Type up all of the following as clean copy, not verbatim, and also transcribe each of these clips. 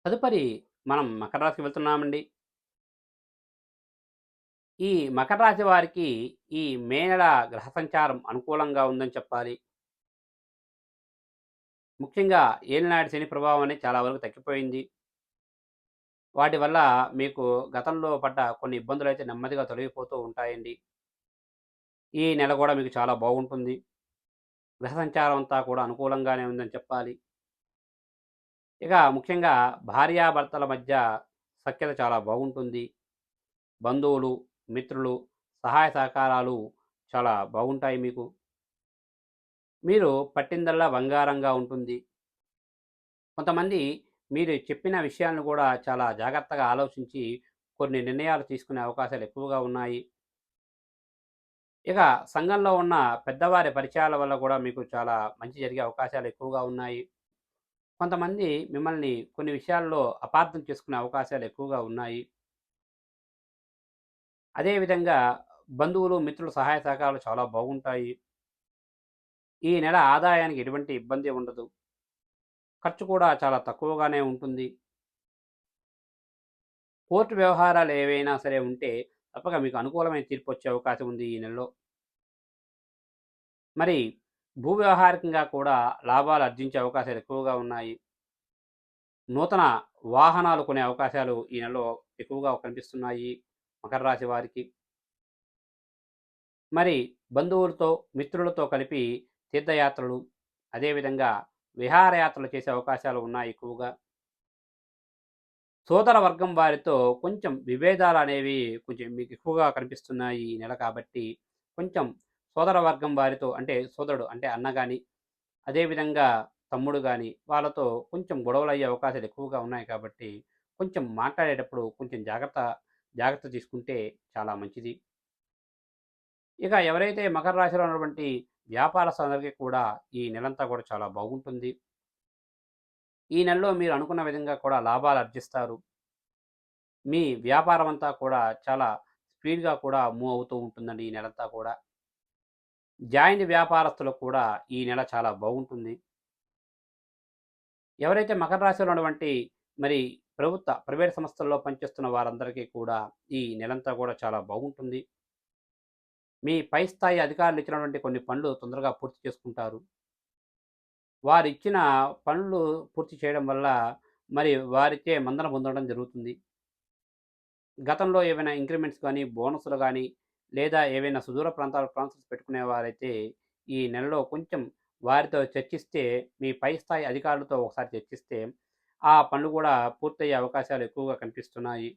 తదుపరి మనం మకర రాశికి వెళ్తున్నామండి. ఈ మకర రాశి వారికి ఈ మే నెల గ్రహ సంచారం అనుకూలంగా ఉందని చెప్పాలి. ముఖ్యంగా ఏలినాటి శని ప్రభావం అనేది చాలా వరకు తగ్గిపోయింది. వాటి వల్ల మీకు గతంలో పడ్డ కొన్ని ఇబ్బందులైతే నెమ్మదిగా తొలగిపోతూ ఉంటాయండి. ఈ నెల కూడా మీకు చాలా బాగుంటుంది. గ్రహ సంచారం అంతా కూడా అనుకూలంగానే ఉందని చెప్పాలి. ఇక ముఖ్యంగా భార్యాభర్తల మధ్య సఖ్యత చాలా బాగుంటుంది. బంధువులు, మిత్రులు సహాయ సహకారాలు చాలా బాగుంటాయి మీకు. మీరు పట్టిందల్లా బంగారంగా ఉంటుంది. కొంతమంది మీరు చెప్పిన విషయాలను కూడా చాలా జాగ్రత్తగా ఆలోచించి కొన్ని నిర్ణయాలు తీసుకునే అవకాశాలు ఎక్కువగా ఉన్నాయి. ఇక సంఘంలో ఉన్న పెద్దవారి పరిచయాల వల్ల కూడా మీకు చాలా మంచి జరిగే అవకాశాలు ఎక్కువగా ఉన్నాయి. కొంతమంది మిమ్మల్ని కొన్ని విషయాల్లో అపార్థం చేసుకునే అవకాశాలు ఎక్కువగా ఉన్నాయి. అదేవిధంగా బంధువులు, మిత్రుల సహాయ సహకారాలు చాలా బాగుంటాయి. ఈ నెల ఆదాయానికి ఎటువంటి ఇబ్బంది ఉండదు. ఖర్చు కూడా చాలా తక్కువగానే ఉంటుంది. కోర్టు వ్యవహారాలు ఏవైనా సరే ఉంటే తప్పక మీకు అనుకూలమైన తీర్పు వచ్చే అవకాశం ఉంది ఈ నెలలో. మరి భూ వ్యవహారికంగా కూడా లాభాలు ఆర్జించే అవకాశాలు ఎక్కువగా ఉన్నాయి. నూతన వాహనాలు కొనే అవకాశాలు ఈ నెలలో ఎక్కువగా కనిపిస్తున్నాయి మకర రాశి వారికి. మరి బంధువులతో, మిత్రులతో కలిపి తీర్థయాత్రలు, అదేవిధంగా విహారయాత్రలు చేసే అవకాశాలు ఉన్నాయి ఎక్కువగా. సోదర వర్గం వారితో కొంచెం విభేదాలనేవి కొంచెం మీకు ఎక్కువగా కనిపిస్తున్నాయి ఈ నెల కాబట్టి, కొంచెం సోదర వర్గం వారితో అంటే సోదరుడు అంటే అన్న గాని, అదేవిధంగా తమ్ముడు గాని, వాళ్ళతో కొంచెం గొడవలయ్యే అవకాశాలు ఎక్కువగా ఉన్నాయి కాబట్టి, కొంచెం మాట్లాడేటప్పుడు కొంచెం జాగ్రత్త తీసుకుంటే చాలా మంచిది. ఇక ఎవరైతే మకర రాశిలో ఉన్నటువంటి వ్యాపారస్తులందరికీ కూడా ఈ నెలంతా కూడా చాలా బాగుంటుంది. ఈ నెలలో మీరు అనుకున్న విధంగా కూడా లాభాలు ఆర్జిస్తారు. మీ వ్యాపారం అంతా కూడా చాలా స్పీడ్‌గా కూడా మూవ్ అవుతూ ఉంటుందండి ఈ నెలంతా కూడా. జాయింట్ వ్యాపారస్తులకు కూడా ఈ నెల చాలా బాగుంటుంది. ఎవరైతే మకర రాశిలో ఉన్నటువంటి మరి ప్రైవేట్ సంస్థల్లో పనిచేస్తున్న వారందరికీ కూడా ఈ నెలంతా కూడా చాలా బాగుంటుంది. మీ పై స్థాయి అధికారులు ఇచ్చినటువంటి కొన్ని పనులు తొందరగా పూర్తి చేసుకుంటారు. వారిచ్చిన పనులు పూర్తి చేయడం వల్ల మరి వారిచే మందన పొందడం జరుగుతుంది. గతంలో ఏవైనా ఇంక్రిమెంట్స్ గానీ, బోనస్‌లు గానీ, లేదా ఏవైనా సుదూర ప్రాంతాలకు ట్రాన్స్‌ఫర్స్ పెట్టుకునేవారైతే, ఈ నెలలో కొంచెం వారితో చర్చిస్తే, మీ పై స్థాయి అధికారులతో ఒకసారి చర్చిస్తే, ఆ పనులు గూడా పూర్తయ్యే అవకాశాలు ఎక్కువగా కనిపిస్తున్నాయి.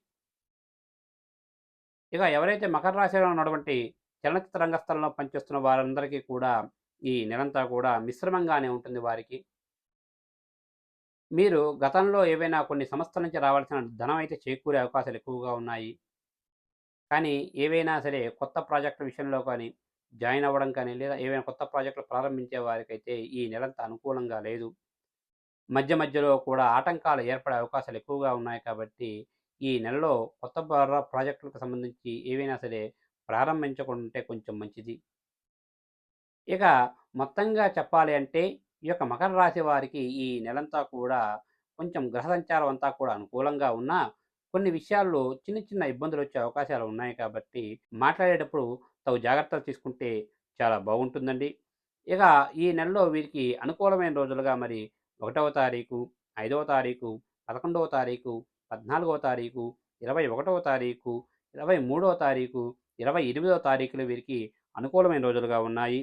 ఇక ఎవరైతే మకర రాశిలో ఉన్నటువంటి చలనచిత్ర రంగస్థలంలో పనిచేస్తున్న వారందరికీ కూడా, ఈ నెలంతా కూడా మిశ్రమంగానే ఉంటుంది వారికి. మీరు గతంలో ఏవైనా కొన్ని సంస్థల నుంచి రావాల్సిన ధనం అయితే చేకూరే అవకాశాలు ఎక్కువగా ఉన్నాయి. కానీ ఏవైనా సరే కొత్త ప్రాజెక్టుల విషయంలో కానీ, జాయిన్ అవ్వడం కానీ, లేదా ఏవైనా కొత్త ప్రాజెక్టులు ప్రారంభించే వారికైతే ఈ నెలంతా అనుకూలంగా లేదు. మధ్యలో కూడా ఆటంకాలు ఏర్పడే అవకాశాలు ఎక్కువగా ఉన్నాయి కాబట్టి, ఈ నెలలో కొత్త ప్రాజెక్టులకు సంబంధించి ఏవైనా సరే ప్రారంభించకుంటే కొంచెం మంచిది. ఇక మొత్తంగా చెప్పాలి అంటే, ఈ యొక్క మకర రాశి వారికి ఈ నెలంతా కూడా కొంచెం గ్రహ సంచారం అంతా కూడా అనుకూలంగా ఉన్నా, కొన్ని విషయాల్లో చిన్న ఇబ్బందులొచ్చే అవకాశాలు ఉన్నాయి కాబట్టి, మాట్లాడేటప్పుడు తగు జాగ్రత్తలు తీసుకుంటే చాలా బాగుంటుందండి. ఇక ఈ నెలలో వీరికి అనుకూలమైన రోజులుగా మరి 1వ తారీఖు, 5వ తారీఖు, 11వ తారీఖు, 14వ తారీఖు, 21వ తారీఖు, 23వ తారీఖు, 28వ తారీఖులు వీరికి అనుకూలమైన రోజులుగా ఉన్నాయి.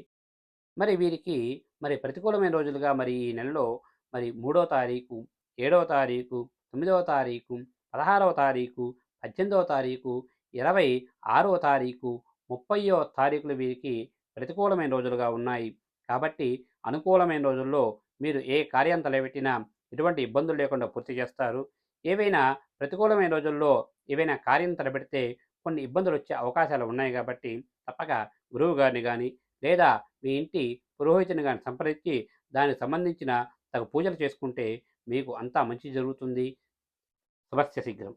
మరి వీరికి మరి ప్రతికూలమైన రోజులుగా మరి ఈ నెలలో మరి 3వ తారీఖు, 7వ తారీఖు, 9వ తారీఖు, 16వ తారీఖు, 18వ తారీఖు, 26వ తారీఖు, 30వ తారీఖులు వీరికి ప్రతికూలమైన రోజులుగా ఉన్నాయి. కాబట్టి అనుకూలమైన రోజుల్లో మీరు ఏ కార్యం తలపెట్టినా ఎటువంటి ఇబ్బందులు లేకుండా పూర్తి చేస్తారు. ఏవైనా ప్రతికూలమైన రోజుల్లో ఏవైనా కార్యం తలపెడితే కొన్ని ఇబ్బందులొచ్చే అవకాశాలు ఉన్నాయి కాబట్టి తప్పక గురువు గారిని గాని లేదా మీ ఇంటి పురోహితుని గాని సంప్రదించి దానికి సంబంధించిన తగు పూజలు చేసుకుంటే మీకు అంతా మంచి జరుగుతుంది. శుభస్య శీఘ్రం.